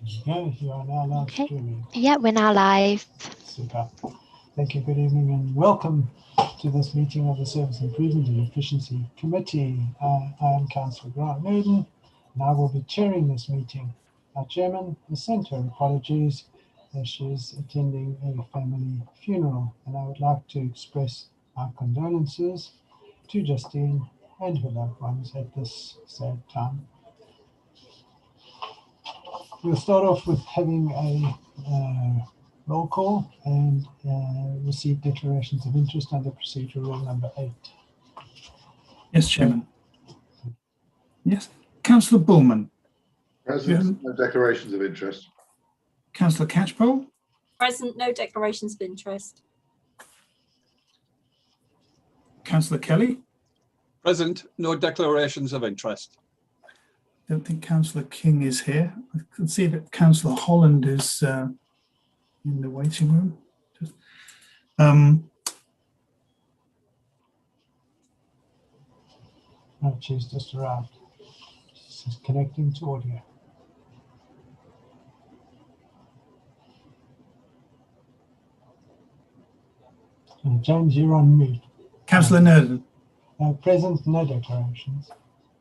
Okay, you are now live streaming. Yeah, we're now live. Super. Thank you. Good evening and welcome to this meeting of the Service Improvement and Efficiency Committee. I am Councillor Grant Newton and I will be chairing this meeting. Our chairman has sent her apologies as she is attending a family funeral, and I would like to express our condolences to Justine and her loved ones at this sad time. We'll start off with having a roll call and receive declarations of interest under procedure rule number 8. Yes, Chairman. Yes, Councillor Bullman. Present, no declarations of interest. Councillor Catchpole. Present, no declarations of interest. Councillor Kelly. Present, no declarations of interest. I don't think Councillor King is here. I can see that Councillor Holland is in the waiting room. No, she's just arrived. She's connecting to audio. James, you're on mute. Councillor Nurden. Present, no declarations.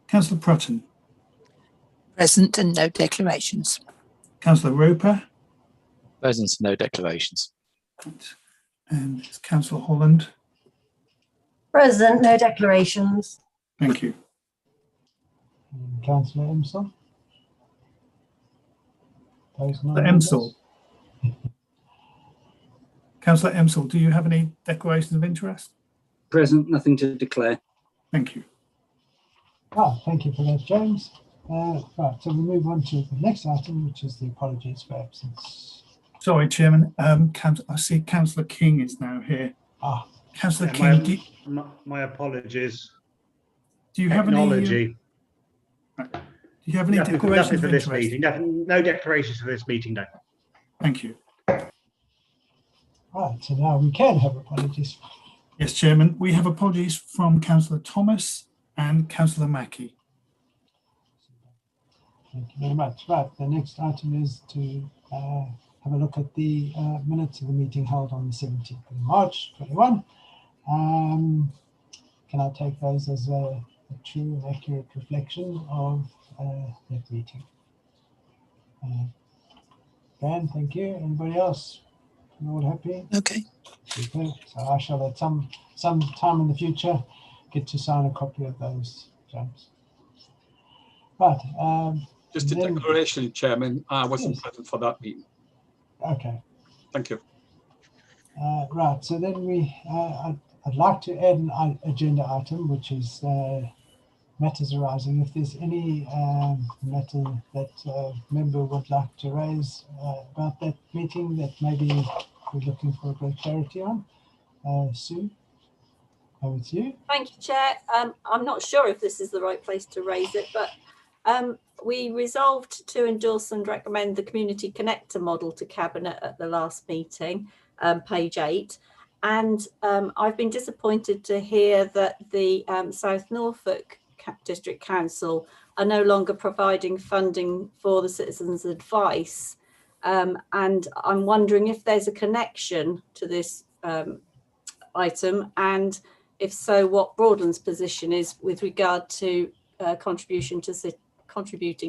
Councillor Prutton. Present and no declarations. Councillor Roper. Present, no declarations. And it's Councillor Holland. Present, no declarations. Thank you. And Councillor Emsel. Emsel. Councillor Emsel, do you have any declarations of interest? Present, nothing to declare. Thank you. Thank you for that, James. Right, so we move on to the next item, which is the apologies for absence. Sorry, Chairman. I see Councillor King is now here. Councillor King, my apologies. Do you have Technology. any? Do you have any declarations nothing for of this interest? meeting. No declarations for this meeting, no. Thank you. Right, so now we can have apologies. Yes, Chairman. We have apologies from Councillor Thomas and Councillor Mackie. Thank you very much. Right, the next item is to have a look at the minutes of the meeting held on the 17th of March 21. Can I take those as a true and accurate reflection of that meeting? Dan, thank you. Anybody else? You all happy? Okay. Super. So I shall at some time in the future get to sign a copy of those, James. Right. Just a declaration, Chairman. I wasn't present for that meeting. Okay. Thank you. Right. So then I'd like to add an agenda item, which is matters arising. If there's any matter that member would like to raise about that meeting that maybe we're looking for a great clarity on, Sue, over to you. Thank you, Chair. I'm not sure if this is the right place to raise it, but we resolved to endorse and recommend the Community Connector model to Cabinet at the last meeting, page 8. And I've been disappointed to hear that the South Norfolk District Council are no longer providing funding for the citizens' advice. And I'm wondering if there's a connection to this item, and if so, what Broadland's position is with regard to contributing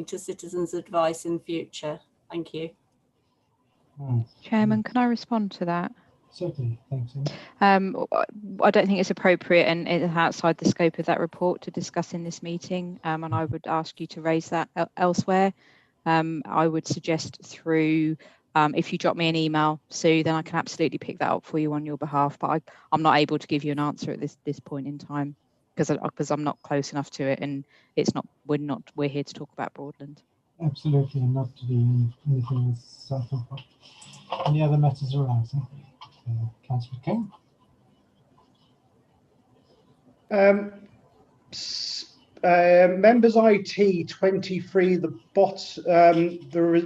to citizens' advice in future. Thank you. Chairman, can I respond to that? Certainly, thanks. I don't think it's appropriate and it's outside the scope of that report to discuss in this meeting, and I would ask you to raise that elsewhere. I would suggest through, if you drop me an email, Sue, then I can absolutely pick that up for you on your behalf, but I'm not able to give you an answer at this point in time because I'm not close enough to it, and we're here to talk about Broadland. Absolutely, and not to do anything with South Norfolk. Any other matters arising? Councillor King. Members IT 23, the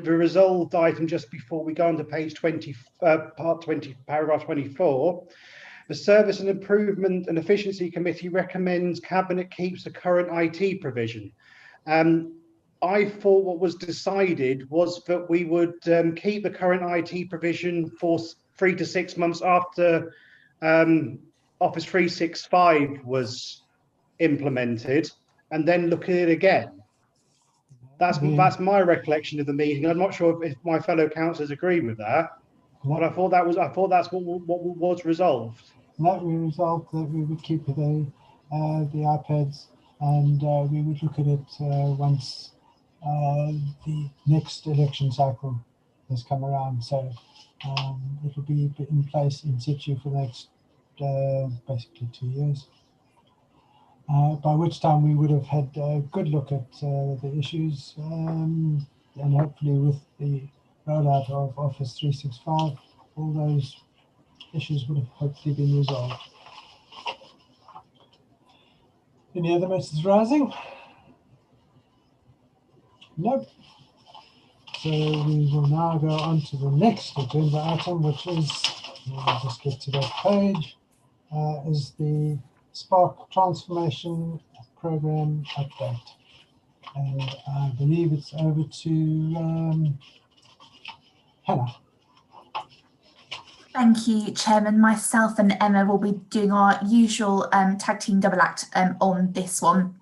resolved item just before we go on to page 20, part 20, paragraph 24. The Service and Improvement and Efficiency Committee recommends Cabinet keeps the current IT provision. I thought what was decided was that we would keep the current IT provision for 3 to 6 months after Office 365 was implemented, and then look at it again. That's my recollection of the meeting. I'm not sure if my fellow councillors agree with that, but I thought that's what was resolved. No, we resolved that we would keep the iPads, and we would look at it once the next election cycle has come around. So it will be in place in situ for the next basically 2 years. By which time we would have had a good look at the issues, and hopefully with the rollout of Office 365, all those issues would have hopefully been resolved. Any other messages rising? Nope. So we will now go on to the next agenda item, which is, I'll just get to that page, is the Spark Transformation Program update. And I believe it's over to Hannah. Thank you, Chairman. Myself and Emma will be doing our usual tag team double act on this one.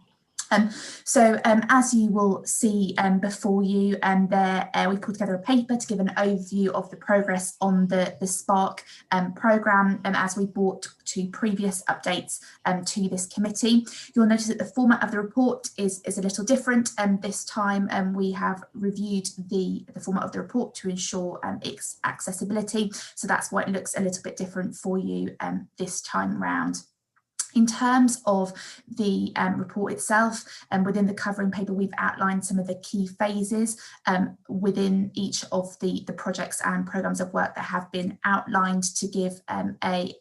So as you will see before you, we put together a paper to give an overview of the progress on the Spark programme as we brought to previous updates to this committee. You'll notice that the format of the report is a little different, and this time we have reviewed the format of the report to ensure its accessibility. So that's why it looks a little bit different for you this time round. In terms of the report itself, and within the covering paper, we've outlined some of the key phases within each of the projects and programmes of work that have been outlined to give a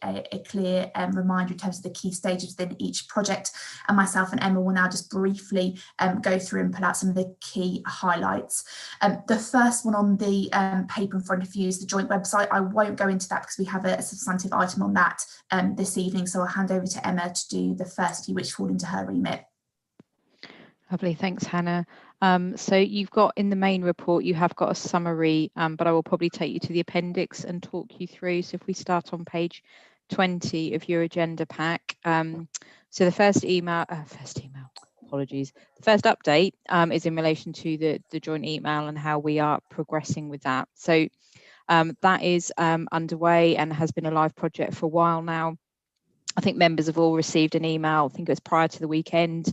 clear reminder in terms of the key stages within each project. And myself and Emma will now just briefly go through and pull out some of the key highlights. The first one on the paper in front of you is the joint website. I won't go into that because we have a substantive item on that this evening, so I'll hand over to Emma to do the first few which fall into her remit. Lovely, thanks Hannah. So you've got in the main report, you have got a summary, but I will probably take you to the appendix and talk you through. So if we start on page 20 of your agenda pack. So the first update is in relation to the joint email and how we are progressing with that. So that is underway and has been a live project for a while now. I think members have all received an email, I think it was prior to the weekend,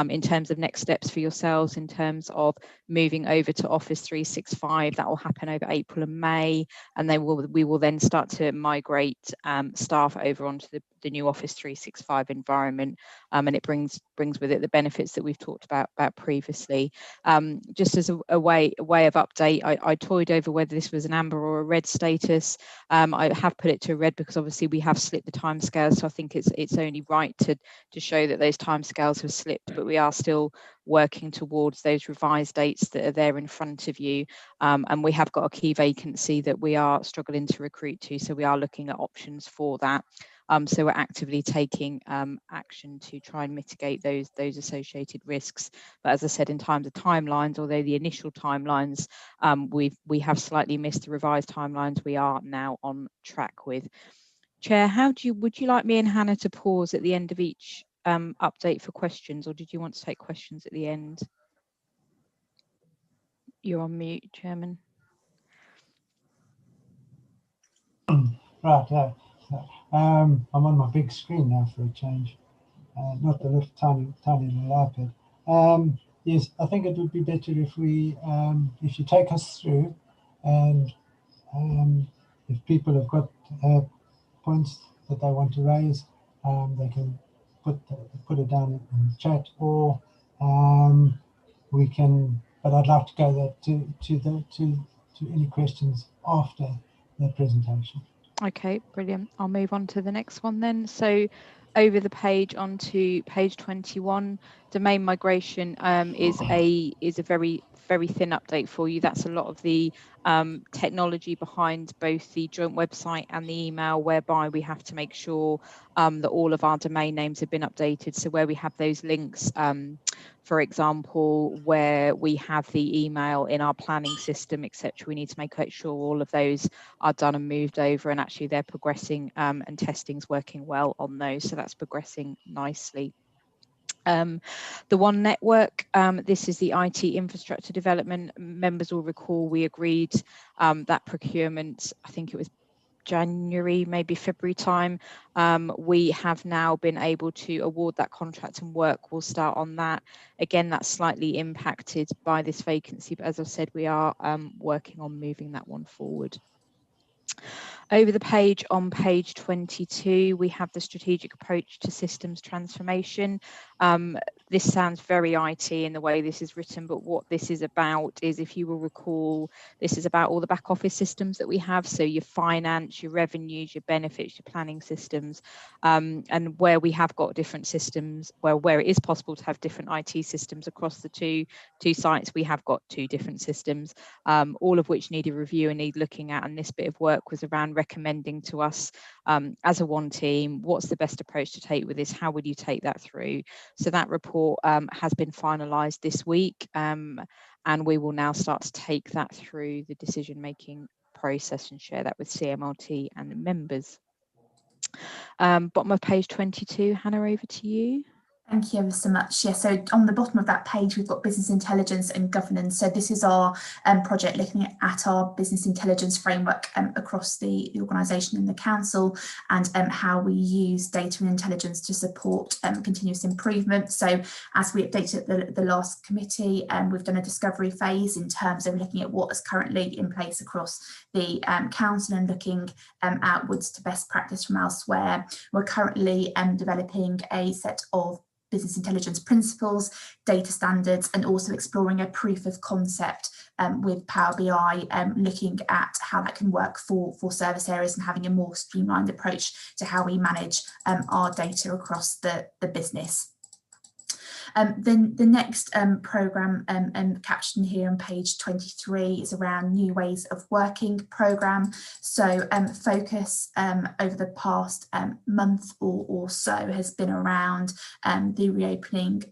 in terms of next steps for yourselves in terms of moving over to Office 365. That will happen over April and May, and we will then start to migrate staff over onto the new Office 365 environment, and it brings with it the benefits that we've talked about previously. Just as a way of update, I toyed over whether this was an amber or a red status. I have put it to red because obviously we have slipped the timescales, so I think it's only right to show that those timescales have slipped, but we are still working towards those revised dates that are there in front of you, and we have got a key vacancy that we are struggling to recruit to, so we are looking at options for that. So we're actively taking action to try and mitigate those associated risks. But as I said, in terms of timelines, although the initial timelines we have slightly missed the revised timelines, we are now on track with. Chair, would you like me and Hannah to pause at the end of each update for questions, or did you want to take questions at the end? You're on mute, Chairman. Right, I'm on my big screen now for a change, not the little tiny little iPad. Yes, I think it would be better if if you take us through, and if people have got points that they want to raise, they can put it down in the chat, or we can. But I'd like to go to any questions after the presentation. Okay, brilliant. I'll move on to the next one then. So over the page onto page 21, domain migration is a very thin update for you. That's a lot of the technology behind both the joint website and the email, whereby we have to make sure that all of our domain names have been updated. So where we have those links, for example, where we have the email in our planning system, etc., we need to make sure all of those are done and moved over, and actually they're progressing and testing's working well on those. So that's progressing nicely. The One Network, this is the IT infrastructure development. Members will recall we agreed that procurement, I think it was January, maybe February time. We have now been able to award that contract and work will start on that. Again, that's slightly impacted by this vacancy, but as I've said, we are working on moving that one forward. Over the page, on page 22, we have the strategic approach to systems transformation. This sounds very IT in the way this is written, but what this is about is, if you will recall, this is about all the back office systems that we have. So your finance, your revenues, your benefits, your planning systems, and where we have got different systems, where it is possible to have different IT systems across the two sites, we have got two different systems, all of which need a review and need looking at. And this bit of work was around recommending to us as a one team, what's the best approach to take with this? How would you take that through? So that report has been finalised this week, and we will now start to take that through the decision-making process and share that with CMLT and the members. Bottom of page 22, Hannah, over to you. Thank you ever so much. Yeah, so on the bottom of that page, we've got business intelligence and governance. So this is our project looking at our business intelligence framework across the organisation and the council, and how we use data and intelligence to support continuous improvement. So as we updated at the last committee, we've done a discovery phase in terms of looking at what is currently in place across the council and looking outwards to best practice from elsewhere. We're currently developing a set of business intelligence principles, data standards, and also exploring a proof of concept with Power BI, looking at how that can work for service areas and having a more streamlined approach to how we manage our data across the business. Then the next programme captioned here on page 23 is around new ways of working programme. So focus over the past month or so has been around the reopening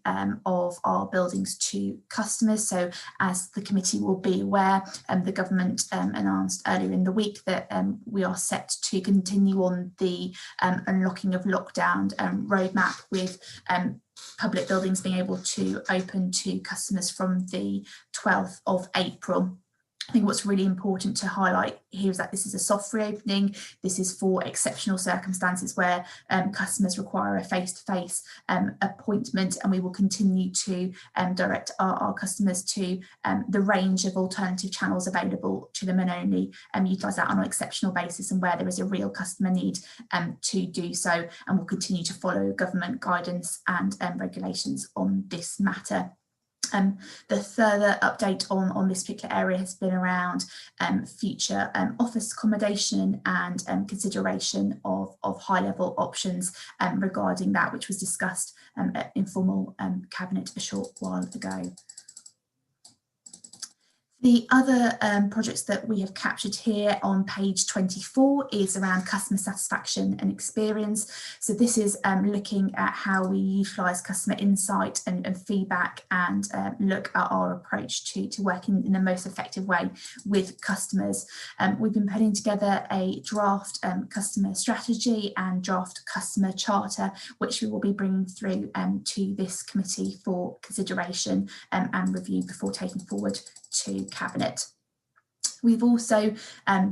of our buildings to customers. So as the committee will be aware, the government announced earlier in the week that we are set to continue on the unlocking of lockdown roadmap with public buildings being able to open to customers from the 12th of April. I think what's really important to highlight here is that this is a soft reopening. This is for exceptional circumstances where customers require a face-to-face appointment, and we will continue to direct our customers to the range of alternative channels available to them, and only utilise that on an exceptional basis and where there is a real customer need to do so. And we'll continue to follow government guidance and regulations on this matter. The further update on this particular area has been around future office accommodation and consideration of high-level options regarding that, which was discussed at informal cabinet a short while ago. The other projects that we have captured here on page 24 is around customer satisfaction and experience. So this is looking at how we utilise customer insight and feedback, and look at our approach to working in the most effective way with customers. We've been putting together a draft customer strategy and draft customer charter, which we will be bringing through to this committee for consideration and review before taking forward to Cabinet. We've also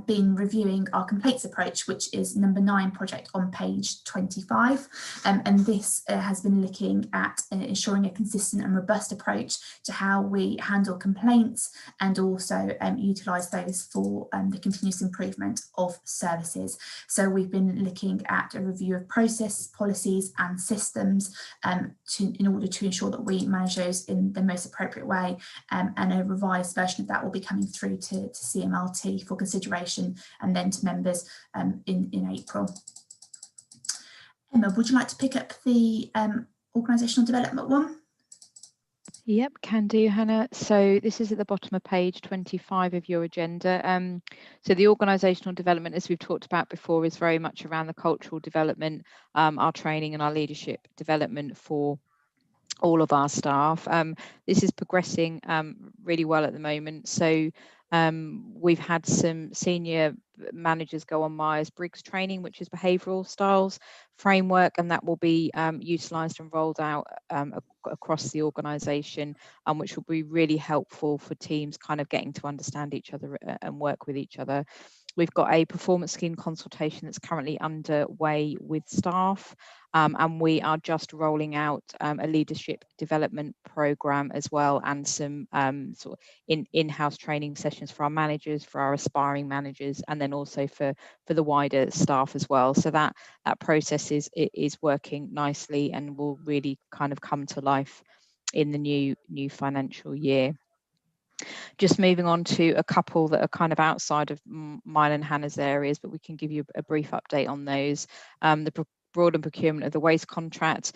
been reviewing our complaints approach, which is number 9 project on page 25. And this has been looking at ensuring a consistent and robust approach to how we handle complaints, and also utilise those for the continuous improvement of services. So we've been looking at a review of process, policies and systems in order to ensure that we manage those in the most appropriate way, and a revised version of that will be coming through to CMLT for consideration and then to members in April. Emma, would you like to pick up the organisational development one? Yep, can do, Hannah. So this is at the bottom of page 25 of your agenda. So the organisational development, as we've talked about before, is very much around the cultural development, our training and our leadership development for all of our staff. This is progressing really well at the moment. So we've had some senior managers go on Myers-Briggs training, which is behavioural styles framework, and that will be utilised and rolled out across the organisation, which will be really helpful for teams kind of getting to understand each other and work with each other. We've got a performance scheme consultation that's currently underway with staff, and we are just rolling out a leadership development program as well, and some sort of in-house training sessions for our managers, for our aspiring managers, and then also for the wider staff as well. So that process is working nicely and will really kind of come to life in the new financial year. Just moving on to a couple that are kind of outside of mine and Hannah's areas, but we can give you a brief update on those. The broadened procurement of the waste contract.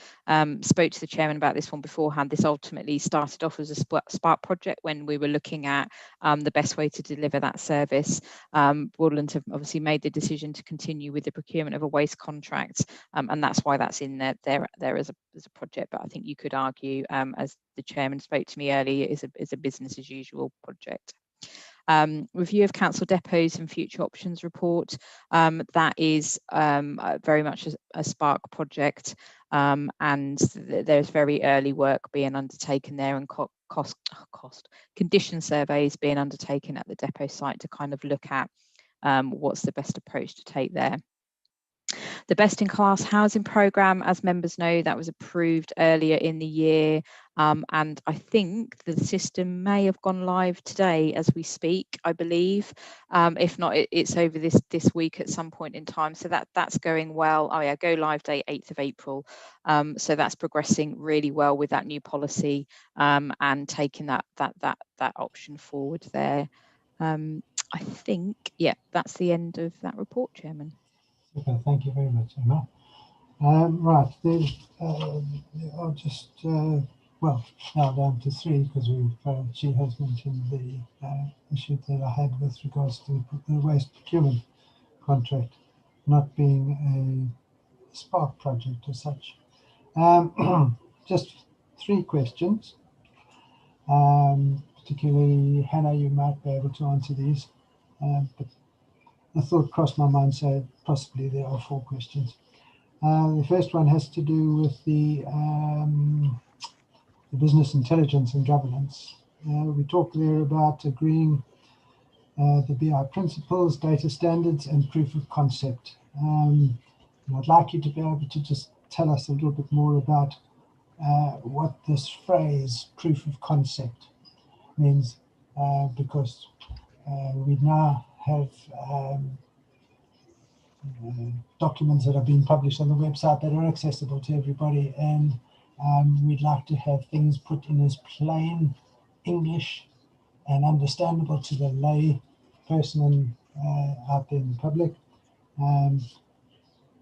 Spoke to the chairman about this one beforehand. This ultimately started off as a Spark project when we were looking at the best way to deliver that service. Broadland have obviously made the decision to continue with the procurement of a waste contract, and that's why that's in there as a project. But I think you could argue, as the chairman spoke to me earlier, is a business as usual project. Review of council depots and future options report. That is very much a Spark project, and there's very early work being undertaken there, and condition surveys being undertaken at the depot site to kind of look at what's the best approach to take there. The Best in Class Housing Programme, as members know, that was approved earlier in the year, and I think the system may have gone live today as we speak, I believe. If not, it's over this week at some point in time. So that's going well. Oh yeah, go live date 8th of April. So that's progressing really well with that new policy, and taking that option forward there. I think, yeah, that's the end of that report, Chairman. Okay, thank you very much, Emma. Right, I'll just, well, now down to 3, because she has mentioned the issue that I had with regards to the waste procurement contract not being a Spark project as such. Just 3 questions. Particularly, Hannah, you might be able to answer these, but a thought crossed my mind, so possibly there are 4 questions. The first one has to do with the business intelligence and governance. We talked there about agreeing the BI principles, data standards, and proof of concept. I'd like you to be able to just tell us a little bit more about what this phrase, proof of concept, means, because we now have documents that have been published on the website that are accessible to everybody, and we'd like to have things put in as plain English and understandable to the lay person out there in the public.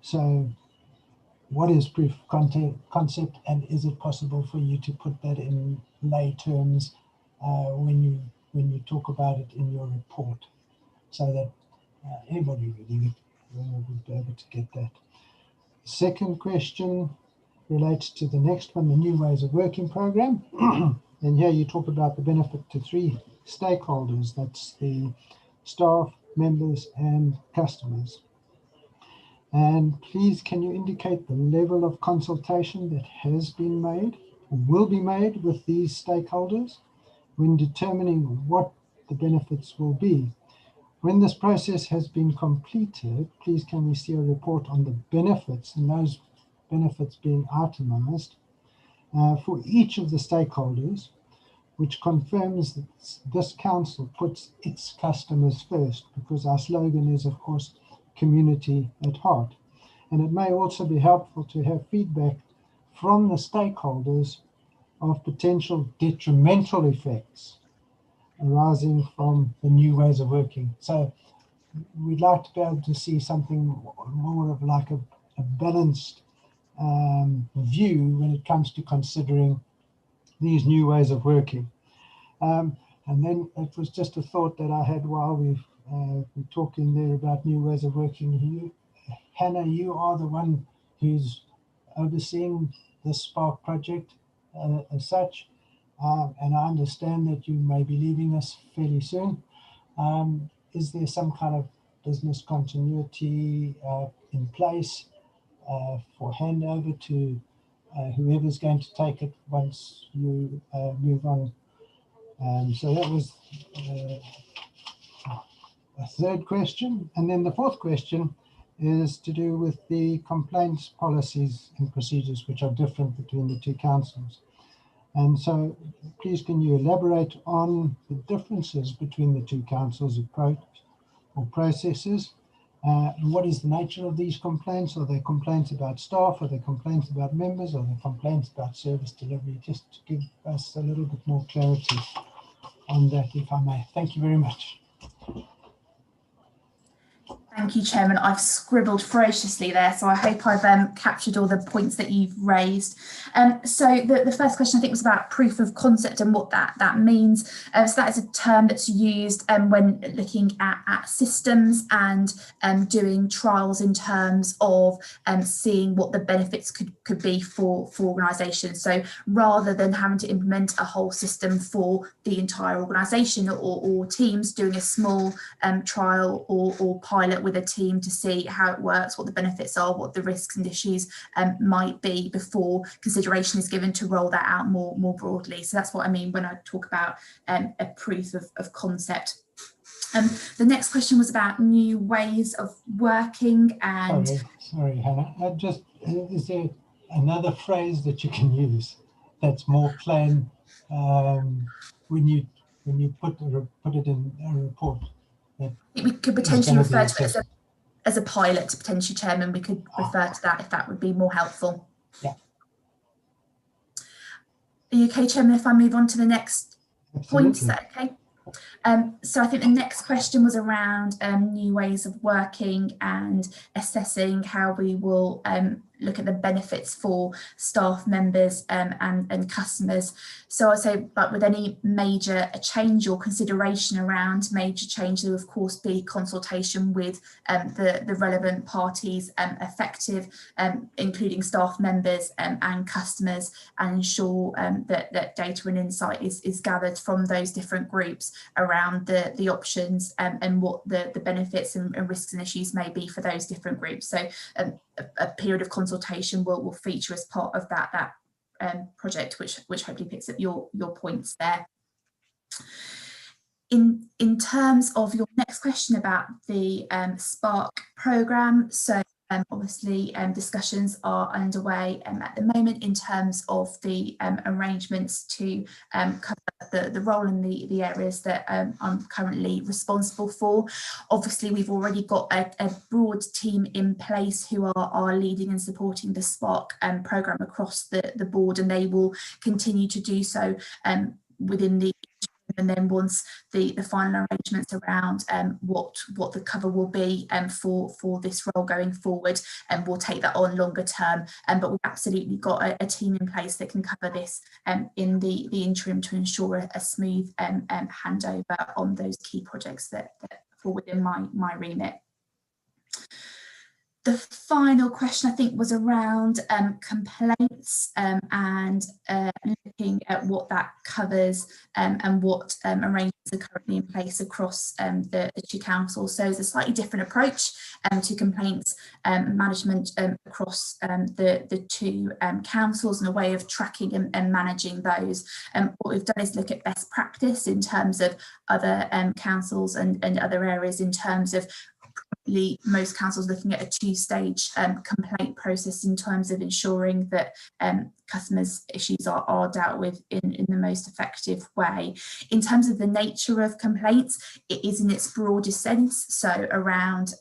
So what is proof of concept, and is it possible for you to put that in lay terms when you talk about it in your report, so that anybody reading it would be able to get that? Second question relates to the next one, the New Ways of Working program. And here you talk about the benefit to 3 stakeholders. That's the staff, members, and customers. And please, can you indicate the level of consultation that has been made or will be made with these stakeholders when determining what the benefits will be? When this process has been completed, please can we see a report on the benefits, and those benefits being itemized for each of the stakeholders, which confirms that this council puts its customers first, because our slogan is, of course, community at heart. And it may also be helpful to have feedback from the stakeholders of potential detrimental effects arising from the new ways of working. So we'd like to be able to see something more of like a balanced view when it comes to considering these new ways of working. And then it was just a thought that I had while we're talking there about new ways of working. Hannah, you are the one who's overseeing the Spark project as such, and I understand that you may be leaving us fairly soon. Is there some kind of business continuity in place for handover to whoever's going to take it once you move on? So that was a third question. And then the fourth question is to do with the complaints policies and procedures, which are different between the two councils. And so please, can you elaborate on the differences between the two councils' approach or processes? What is the nature of these complaints? Are they complaints about staff? Are they complaints about members? Are they complaints about service delivery? Just to give us a little bit more clarity on that, if I may. Thank you very much. Thank you, Chairman. I've scribbled ferociously there, so I hope I've captured all the points that you've raised. So the first question I think was about proof of concept and what that means. So that is a term that's used when looking at systems and doing trials in terms of seeing what the benefits could be for organisations. So rather than having to implement a whole system for the entire organisation or teams, doing a small trial or pilot with a team to see how it works, what the benefits are, what the risks and issues might be before consideration is given to roll that out more broadly. So that's what I mean when I talk about a proof of concept. The next question was about new ways of working and... Sorry, Hannah. Is there another phrase that you can use that's more plain when you put it in a report? We could potentially refer to it as a pilot, potentially, Chairman. We could refer to that if that would be more helpful. Yeah. Are you okay, Chairman, if I move on to the next Absolutely. point? Is that okay? So I think the next question was around new ways of working and assessing how we will look at the benefits for staff members and customers. So I'd say, but with any major change or consideration around major change, there will of course be consultation with the relevant parties affected, including staff members and customers, and ensure that data and insight is gathered from those different groups around the options and what the benefits and risks and issues may be for those different groups. So a period of consultation will feature as part of that project, which hopefully picks up your points there. In terms of your next question about the Spark programme, so obviously discussions are underway at the moment in terms of the arrangements to cover the role in the areas that I'm currently responsible for. Obviously, we've already got a broad team in place who are leading and supporting the Spark programme across the board, and they will continue to do so within the. And then once the final arrangements around what the cover will be for this role going forward, and we'll take that on longer term. But we've absolutely got a team in place that can cover this in the interim to ensure a smooth handover on those key projects that fall within my remit. The final question, I think, was around complaints and looking at what that covers and what arrangements are currently in place across the two councils. So it's a slightly different approach to complaints management across the two councils, and a way of tracking and managing those. What we've done is look at best practice in terms of other councils and other areas, in terms of most councils looking at a two-stage complaint process in terms of ensuring that customers' issues are dealt with in the most effective way. In terms of the nature of complaints, it is in its broadest sense, so around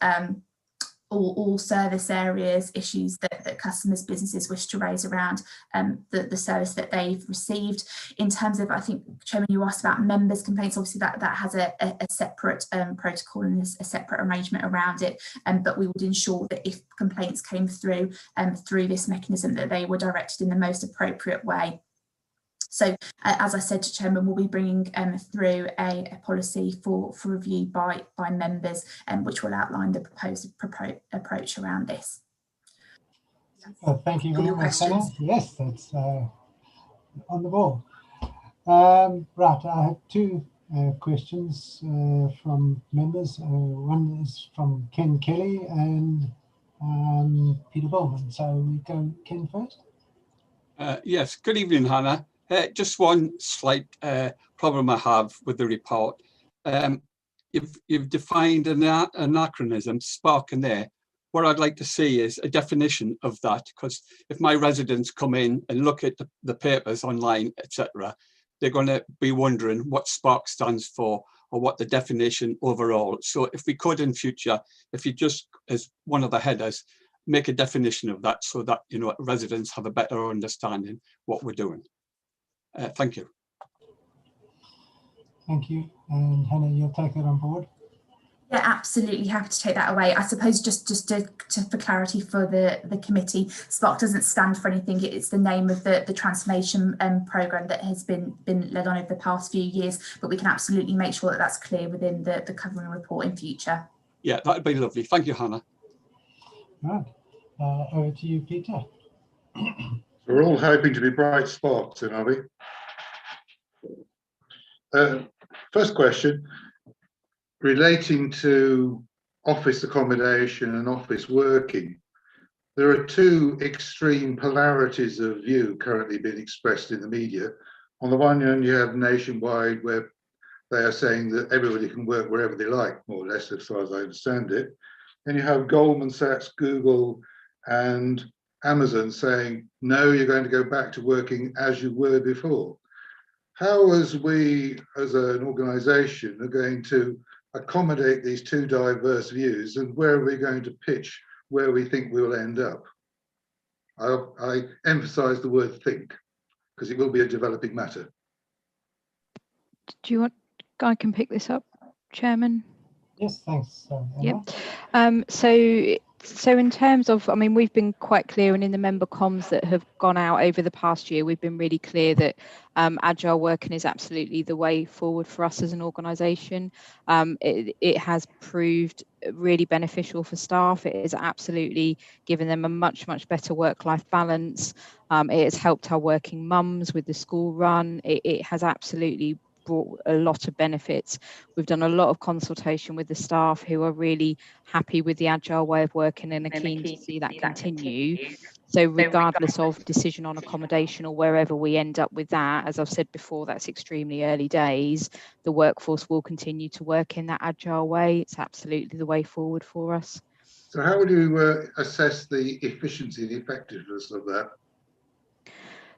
all service areas, issues that customers, businesses wish to raise around the service that they've received. In terms of, I think, Chairman, you asked about members' complaints. Obviously, that has a separate protocol and a separate arrangement around it. But we would ensure that if complaints came through this mechanism, that they were directed in the most appropriate way. So as I said to Chairman, we'll be bringing through a policy for review by members, which will outline the proposed approach around this. Thank you very Your much, Hannah. questions? Yes, that's on the ball. Right, I have two questions from members. One is from Ken Kelly and Peter Bowman. So we go Ken first. Yes, good evening, Hannah. Just one slight problem I have with the report. You've defined an anachronism, spark in there. What I'd like to see is a definition of that, because if my residents come in and look at the papers online, etc., they're going to be wondering what SPARK stands for or what the definition overall. So if we could in future, if you just, as one of the headers, make a definition of that so that, you know, residents have a better understanding what we're doing. Thank you. Thank you. And Hannah, you'll take that on board? Yeah, absolutely happy to take that away. I suppose just to for clarity for the committee, SPARK doesn't stand for anything. It's the name of the transformation programme that has been led on over the past few years, but we can absolutely make sure that that's clear within the covering report in future. Yeah, that'd be lovely. Thank you, Hannah. Right. Over to you, Peter. We're all hoping to be bright spots, are we? First question, relating to office accommodation and office working. There are two extreme polarities of view currently being expressed in the media. On the one hand, you have Nationwide, where they are saying that everybody can work wherever they like, more or less, as far as I understand it. And you have Goldman Sachs, Google, and Amazon saying, no, you're going to go back to working as you were before. How, as we, as an organisation, are going to accommodate these two diverse views, and where are we going to pitch where we think we'll end up? I emphasise the word think, because it will be a developing matter. Do you want, I can pick this up, Chairman? Yes, thanks. Yep. So in terms of, I mean, we've been quite clear, and in the member comms that have gone out over the past year, we've been really clear that agile working is absolutely the way forward for us as an organisation. It has proved really beneficial for staff. It has absolutely given them a much better work-life balance. It has helped our working mums with the school run. It has absolutely brought a lot of benefits. We've done a lot of consultation with the staff who are really happy with the agile way of working and are keen to see that continue. So regardless of decision on accommodation or wherever we end up with that, as I've said before, that's extremely early days. The workforce will continue to work in that agile way. It's absolutely the way forward for us. So how would you assess the efficiency, the effectiveness of that?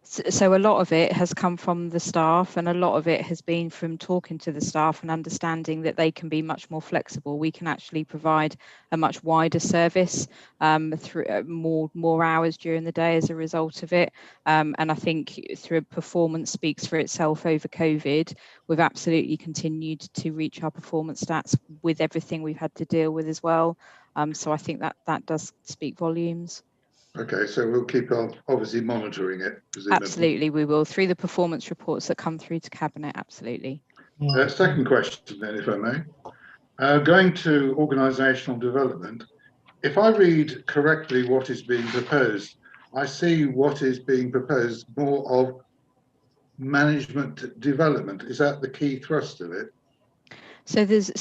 So a lot of it has come from the staff, and a lot of it has been from talking to the staff and understanding that they can be much more flexible. We can actually provide a much wider service through more hours during the day as a result of it. And I think through performance speaks for itself over COVID. We've absolutely continued to reach our performance stats with everything we've had to deal with as well. So I think that does speak volumes. Okay, so we'll keep on obviously monitoring it. Presumably. Absolutely, we will, through the performance reports that come through to Cabinet, absolutely. Second question then, if I may. Going to organisational development, if I read correctly what is being proposed, I see what is being proposed more of management development. Is that the key thrust of it? So there's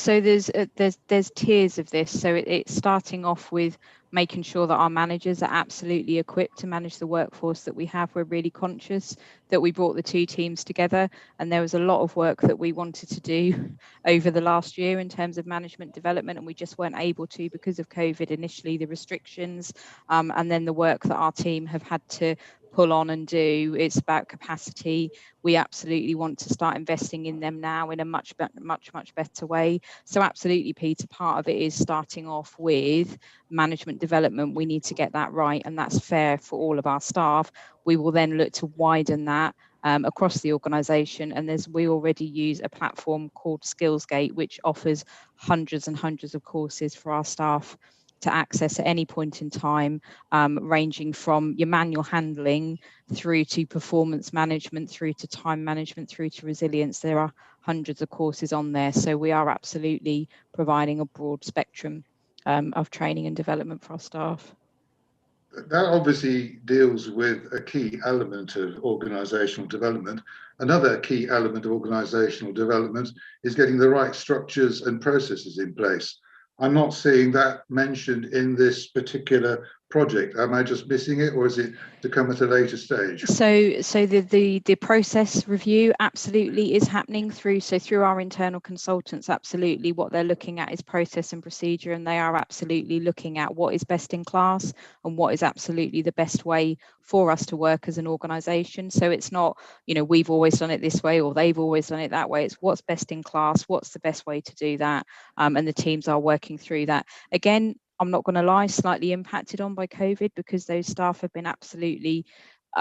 tiers of this. So it's starting off with making sure that our managers are absolutely equipped to manage the workforce that we have. We're really conscious that we brought the two teams together, and there was a lot of work that we wanted to do over the last year in terms of management development, and we just weren't able to because of COVID, initially the restrictions, and then the work that our team have had to pull on and do. It's about capacity. We absolutely want to start investing in them now in a much better way. So absolutely, Peter, part of it is starting off with management development. We need to get that right, and that's fair for all of our staff. We will then look to widen that across the organisation, and we already use a platform called SkillsGate, which offers hundreds and hundreds of courses for our staff to access at any point in time, ranging from your manual handling through to performance management, through to time management, through to resilience. There are hundreds of courses on there. So we are absolutely providing a broad spectrum of training and development for our staff. That obviously deals with a key element of organisational development. Another key element of organisational development is getting the right structures and processes in place. I'm not seeing that mentioned in this particular project. Am I just missing it, or is it to come at a later stage? So the process review absolutely is happening through our internal consultants. Absolutely, what they're looking at is process and procedure, and they are absolutely looking at what is best in class and what is absolutely the best way for us to work as an organisation. So it's not, you know, we've always done it this way or they've always done it that way. It's what's best in class, what's the best way to do that, and the teams are working through that. Again, I'm not going to lie, slightly impacted on by COVID, because those staff have been absolutely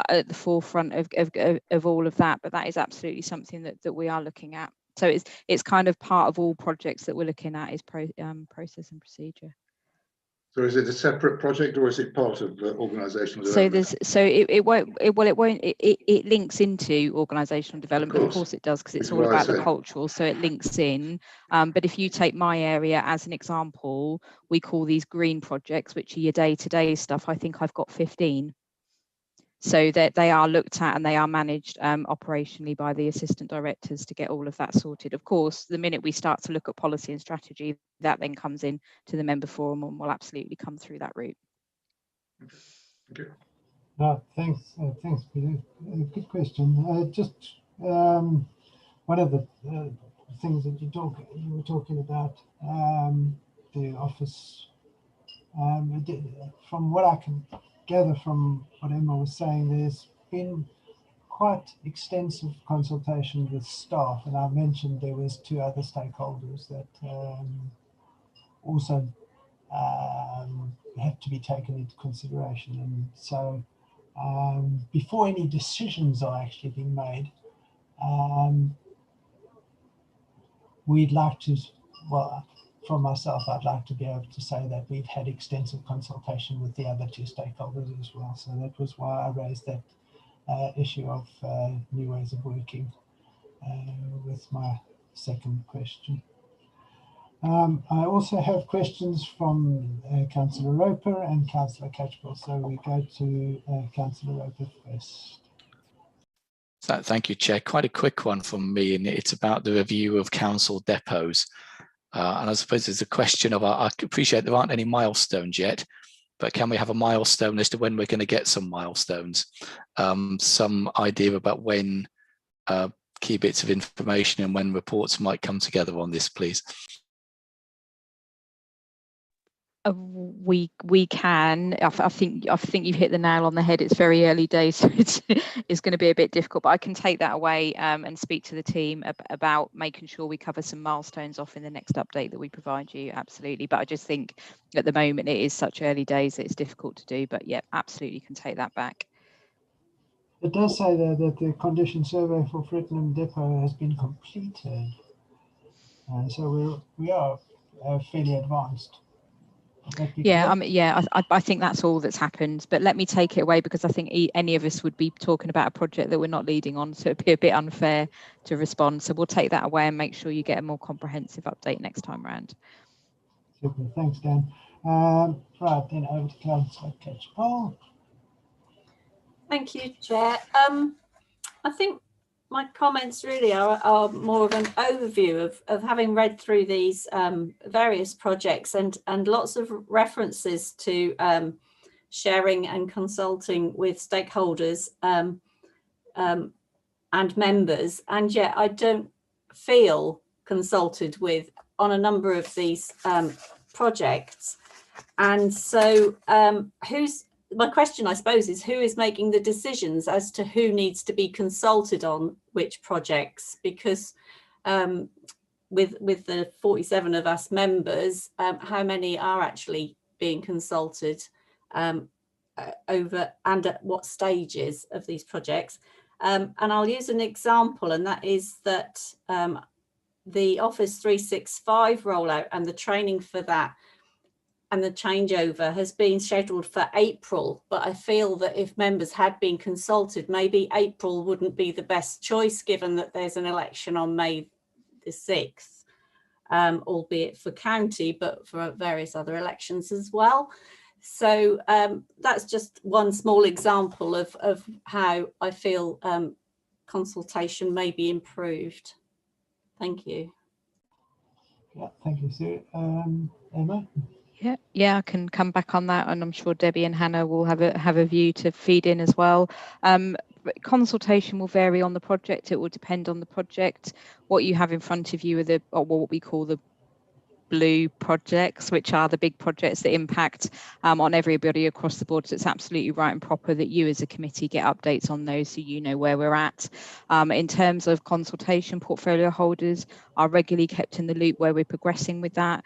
at the forefront of all of that. But that is absolutely something that we are looking at. So it's kind of part of all projects that we're looking at is process and procedure. So is it a separate project, or is it part of organisational development? It links into organisational development. Of course it does, because it's all about the cultural, so it links in. But if you take my area as an example, we call these green projects, which are your day-to-day stuff. I think I've got 15. So that they are looked at and they are managed operationally by the assistant directors to get all of that sorted. Of course, the minute we start to look at policy and strategy, that then comes in to the member forum and will absolutely come through that route. Okay. No, thanks, Peter. Good question. Just one of the things that you were talking about, the office. From what I can gather from what Emma was saying, there's been quite extensive consultation with staff, and I mentioned there was 2 other stakeholders that also have to be taken into consideration. And so before any decisions are actually being made, we'd like to, well, from myself, I'd like to be able to say that we've had extensive consultation with the other 2 stakeholders as well. So that was why I raised that issue of new ways of working with my second question. I also have questions from Councillor Roper and Councillor Catchpole. So we go to Councillor Roper first. So, thank you, Chair. Quite a quick one from me, and it's about the review of council depots. And I suppose there's a question of, I appreciate there aren't any milestones yet, but can we have a milestone as to when we're going to get some milestones? Some idea about when key bits of information and when reports might come together on this, please. We can. I think you've hit the nail on the head. It's very early days, so it's going to be a bit difficult. But I can take that away and speak to the team about making sure we cover some milestones off in the next update that we provide you. Absolutely. But I just think at the moment it is such early days that it's difficult to do. But yeah, absolutely can take that back. It does say there that the condition survey for Frittenham Depot has been completed, so we are fairly advanced. Yeah, I think that's all that's happened. But let me take it away, because I think any of us would be talking about a project that we're not leading on, so it'd be a bit unfair to respond. So we'll take that away and make sure you get a more comprehensive update next time round. Super, thanks, Dan. Right, then over to Councillor Catchpole. Thank you, Chair. I think my comments really are more of an overview of having read through these various projects and lots of references to sharing and consulting with stakeholders and members. And yet I don't feel consulted with on a number of these projects. And so my question, I suppose, is who is making the decisions as to who needs to be consulted on which projects? Because with the 47 of us members, how many are actually being consulted over and at what stages of these projects? And I'll use an example, and that is that the Office 365 rollout and the training for that and the changeover has been scheduled for April, but I feel that if members had been consulted, maybe April wouldn't be the best choice, given that there's an election on May the 6th, albeit for county, but for various other elections as well. So that's just one small example of how I feel consultation may be improved. Thank you. Yeah, thank you, Sue. Emma? Yeah, I can come back on that, and I'm sure Debbie and Hannah will have a view to feed in as well. Consultation will vary on the project. It will depend on the project. What you have in front of you are what we call the blue projects, which are the big projects that impact on everybody across the board. So it's absolutely right and proper that you as a committee get updates on those, so you know where we're at. In terms of consultation, portfolio holders are regularly kept in the loop where we're progressing with that.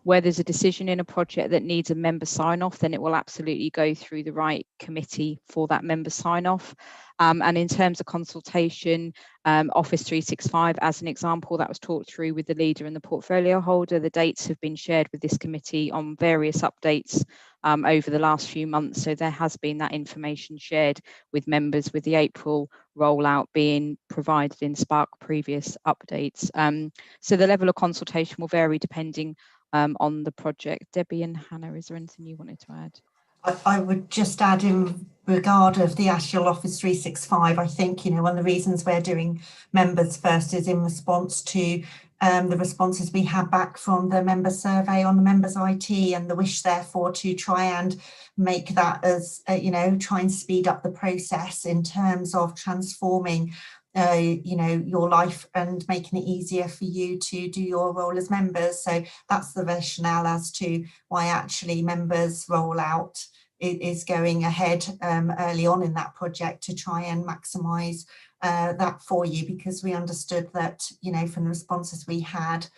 Where there's a decision in a project that needs a member sign off, then it will absolutely go through the right committee for that member sign off. And in terms of consultation, Office 365, as an example, that was talked through with the leader and the portfolio holder. The dates have been shared with this committee on various updates over the last few months. So there has been that information shared with members, with the April rollout being provided in Spark previous updates. So the level of consultation will vary depending on the project. Debbie and Hannah, is there anything you wanted to add? I would just add, in regard of the Ashfield Office 365, I think, one of the reasons we're doing members first is in response to the responses we had back from the member survey on the members IT, and the wish therefore to try and make that as, try and speed up the process in terms of transforming your life and making it easier for you to do your role as members. So that's the rationale as to why actually members rollout is going ahead early on in that project, to try and maximise that for you, because we understood that, from the responses we had,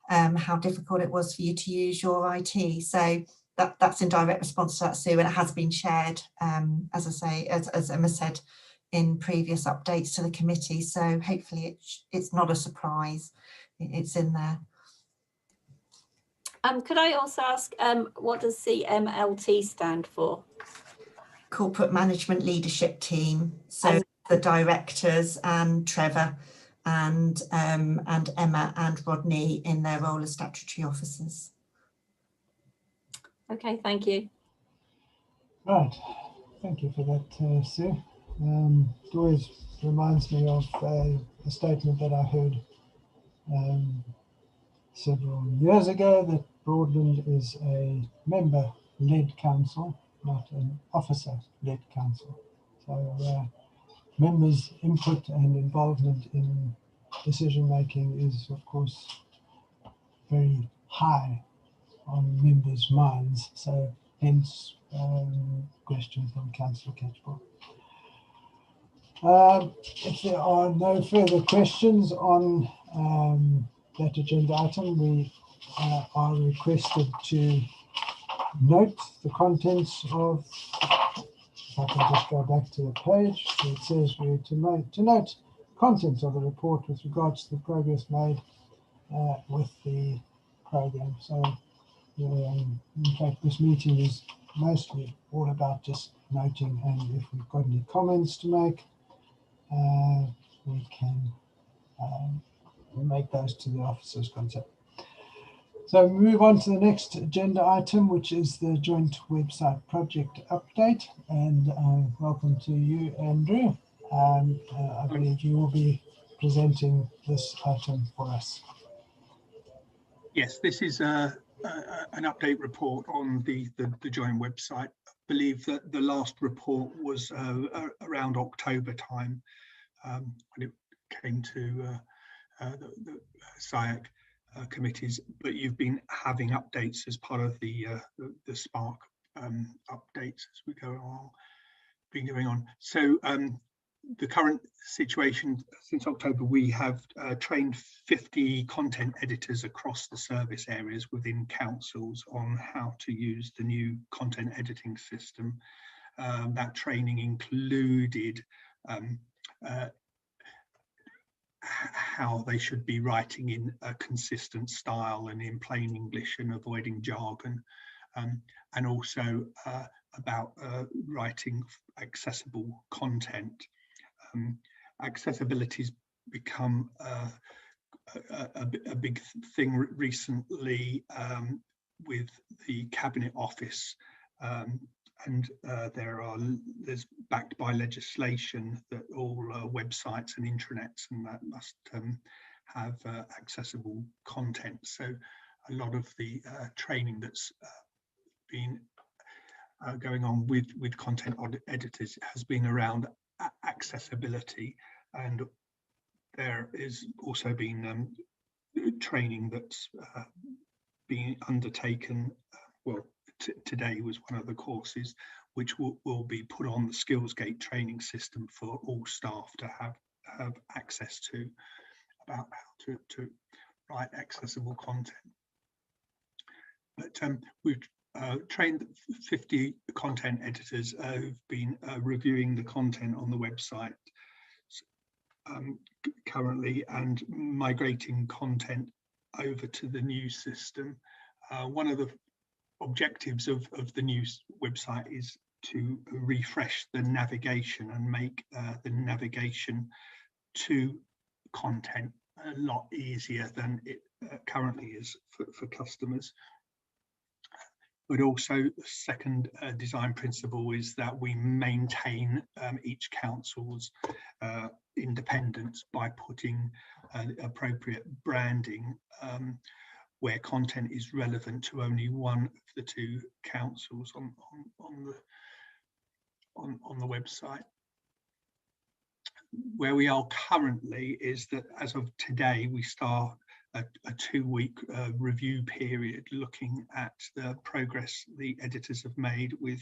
how difficult it was for you to use your IT. So that's in direct response to that, Sue, and it has been shared, as I say, as Emma said, in previous updates to the committee. So hopefully it's not a surprise. It's in there. Could I also ask, what does CMLT stand for? Corporate Management Leadership Team. So the directors and Trevor and Emma and Rodney in their role as statutory officers. Okay, thank you. Right, thank you for that, Sue. It always reminds me of a statement that I heard several years ago, that Broadland is a member-led council, not an officer-led council. So members' input and involvement in decision-making is, of course, very high on members' minds. So hence question from Councillor Catchpole. If there are no further questions on that agenda item, we are requested to note the contents of, if I can just go back to the page, so it says we're to note contents of the report with regards to the progress made with the program. So in fact, this meeting is mostly all about just noting, and if we've got any comments to make, we can make those to the officer's consent. So we move on to the next agenda item, which is the joint website project update. And welcome to you, Andrew. I believe you will be presenting this item for us. Yes, this is an update report on the joint website. I believe that the last report was around October time, when it came to the SIAC committees, but you've been having updates as part of the Spark updates as we go along, been going on. So the current situation since October, we have trained 50 content editors across the service areas within councils on how to use the new content editing system. That training included how they should be writing in a consistent style and in plain English and avoiding jargon. and also about writing accessible content. Accessibility's become a big thing recently with the Cabinet Office, and there's backed by legislation that all websites and intranets and that must have accessible content. So a lot of the training that's been going on with content editors has been around accessibility, and there is also been training that's being undertaken. Well, today was one of the courses which will be put on the Skillsgate training system for all staff to have access to, about how to write accessible content. But we've trained 50 content editors who've been reviewing the content on the website currently and migrating content over to the new system. One of the objectives of the new website is to refresh the navigation and make the navigation to content a lot easier than it currently is for customers. But also the second design principle is that we maintain each council's independence by putting appropriate branding where content is relevant to only one of the two councils on the website. Where we are currently is that as of today, we start a 2-week review period looking at the progress the editors have made with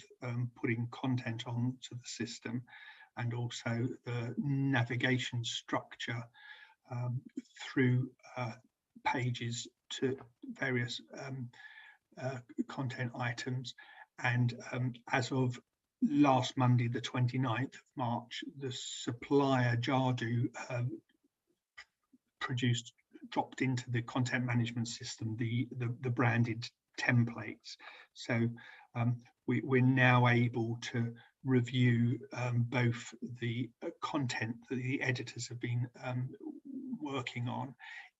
putting content onto the system, and also the navigation structure through pages to various content items. And as of last Monday, the 29th of March, the supplier Jardu dropped into the content management system the branded templates. So we're now able to review both the content that the editors have been working on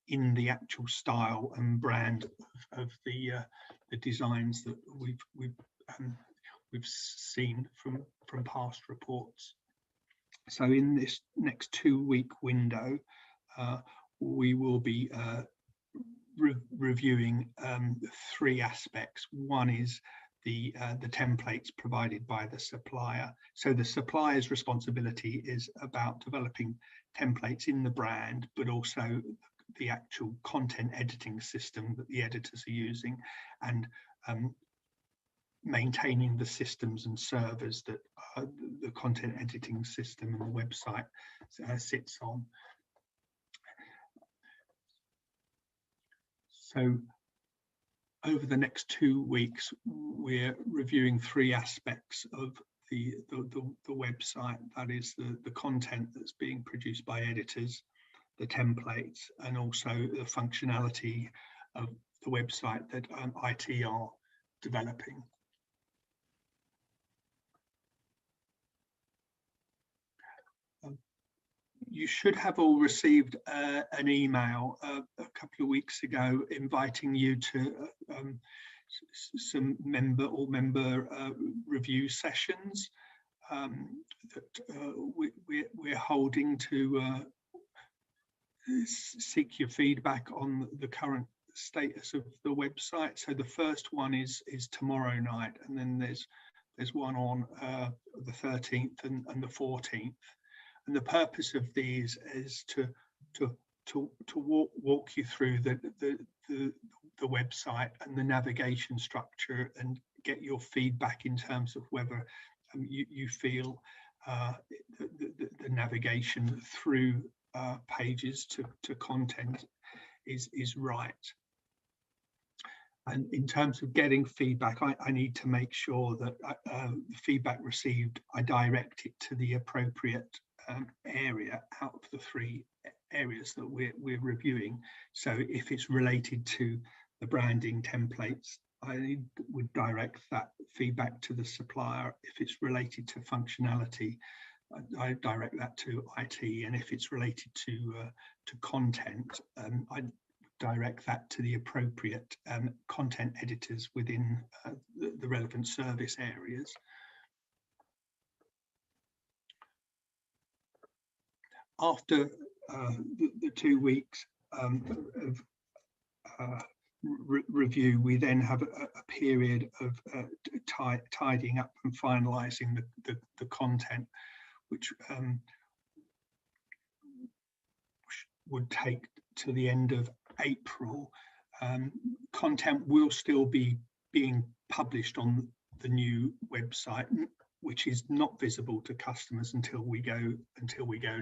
in the actual style and brand of the designs that we've seen from past reports. So in this next 2-week window, we will be reviewing 3 aspects. One is the templates provided by the supplier. So the supplier's responsibility is about developing templates in the brand, but also the actual content editing system that the editors are using, and maintaining the systems and servers that the content editing system and the website sits on. So over the next 2 weeks, we're reviewing 3 aspects of the website. That is the content that's being produced by editors, the templates, and also the functionality of the website that IT are developing. You should have all received an email a couple of weeks ago inviting you to some member review sessions that we're holding to seek your feedback on the current status of the website. So the first one is tomorrow night, and then there's one on the 13th and the 14th. And the purpose of these is to walk you through the website and the navigation structure and get your feedback in terms of whether you feel the navigation through pages to content is right. And in terms of getting feedback, I need to make sure that the feedback received, I direct it to the appropriate area out of the 3 areas that we're reviewing. So if it's related to the branding templates, I would direct that feedback to the supplier. If it's related to functionality, I direct that to IT, and if it's related to content, I direct that to the appropriate content editors within the relevant service areas. After the 2 weeks of review, we then have a period of tidying up and finalising the content, which would take to the end of April. Content will still be being published on the new website, which is not visible to customers until we go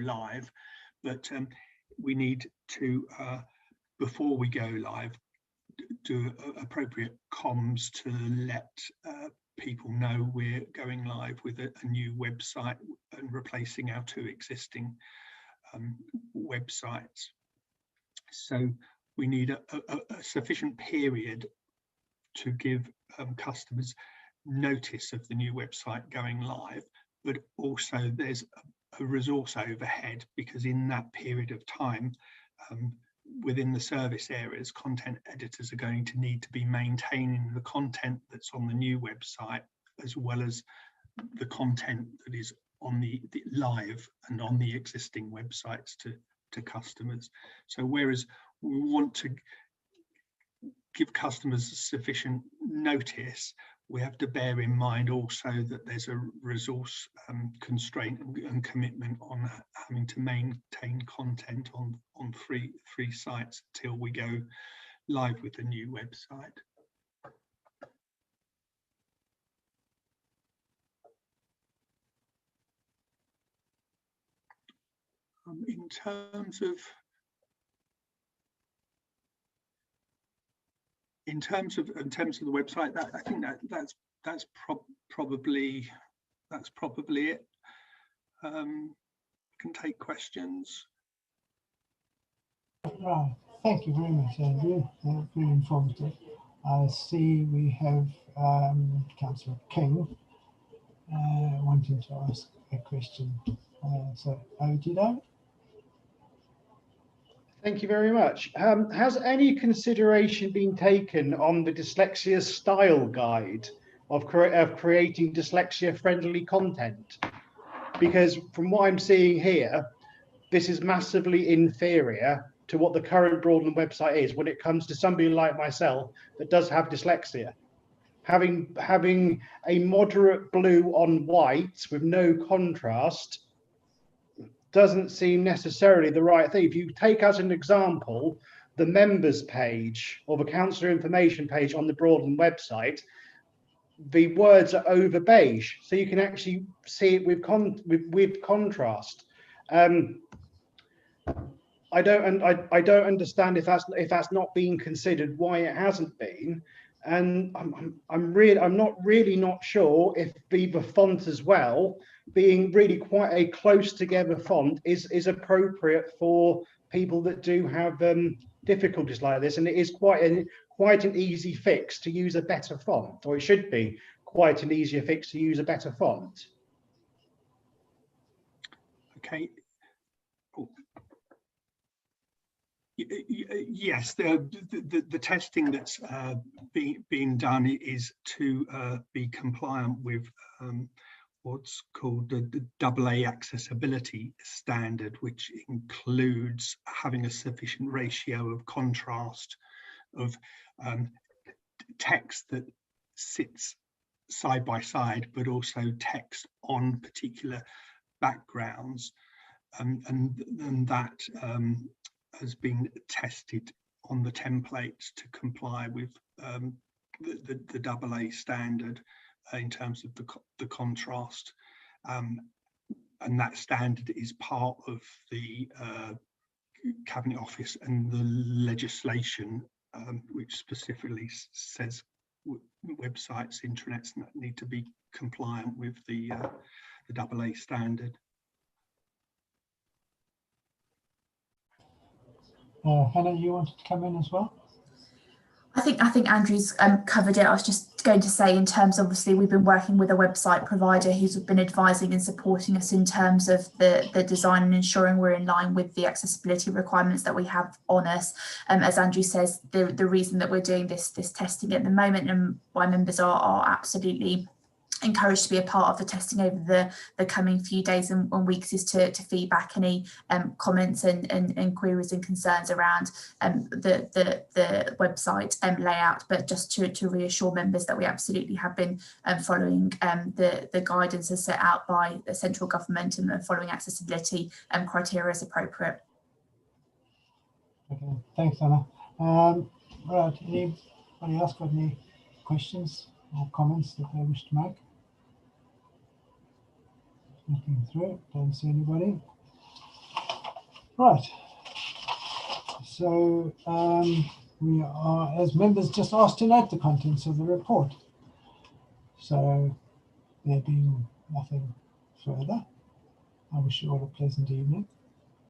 live. But we need to, before we go live, do appropriate comms to let people know we're going live with a new website and replacing our 2 existing websites. So we need a sufficient period to give customers notice of the new website going live, but also there's a resource overhead, because in that period of time, within the service areas, content editors are going to need to be maintaining the content that's on the new website, as well as the content that is on the live and on the existing websites to customers. So whereas we want to give customers sufficient notice, we have to bear in mind also that there's a resource constraint and commitment on having to maintain content on free sites till we go live with the new website. In terms of the website, I think that's probably it. Can take questions. Right, thank you very much, Andrew. Very informative. I see we have Councillor King wanting to ask a question. So over to you, David. Thank you very much. Has any consideration been taken on the dyslexia style guide of creating dyslexia-friendly content? Because from what I'm seeing here, this is massively inferior to what the current Broadland website is when it comes to somebody like myself that does have dyslexia. Having a moderate blue on white with no contrast doesn't seem necessarily the right thing. If you take as an example the members page or the councillor information page on the Broadland website, the words are over beige, so you can actually see it with contrast. I don't understand if that's not being considered, why it hasn't been, and I'm not really sure if the font as well, being really quite a close together font, is appropriate for people that do have difficulties like this. And it is quite an easy fix to use a better font, or it should be quite an easier fix to use a better font. Okay. Yes, the testing that's being done is to be compliant with what's called the AA accessibility standard, which includes having a sufficient ratio of contrast of text that sits side by side, but also text on particular backgrounds, and that has been tested on the templates to comply with the AA standard in terms of the contrast, and that standard is part of the Cabinet Office and the legislation which specifically says websites, intranets need to be compliant with the AA standard. Hannah, you wanted to come in as well? I think Andrew's covered it. I was just going to say, in terms, obviously, we've been working with a website provider who's been advising and supporting us in terms of the design and ensuring we're in line with the accessibility requirements that we have on us. As Andrew says, the reason that we're doing this testing at the moment, and why members are absolutely encouraged to be a part of the testing over the coming few days and weeks, is to feedback any comments and queries and concerns around the website layout, but just to reassure members that we absolutely have been following the guidance as set out by the central government and following accessibility criteria as appropriate. Okay, thanks, Anna. Right, anybody else got any questions or comments that they wish to make? Looking through, don't see anybody. Right. So we are, as members, just asked to note the contents of the report. So there being nothing further, I wish you all a pleasant evening.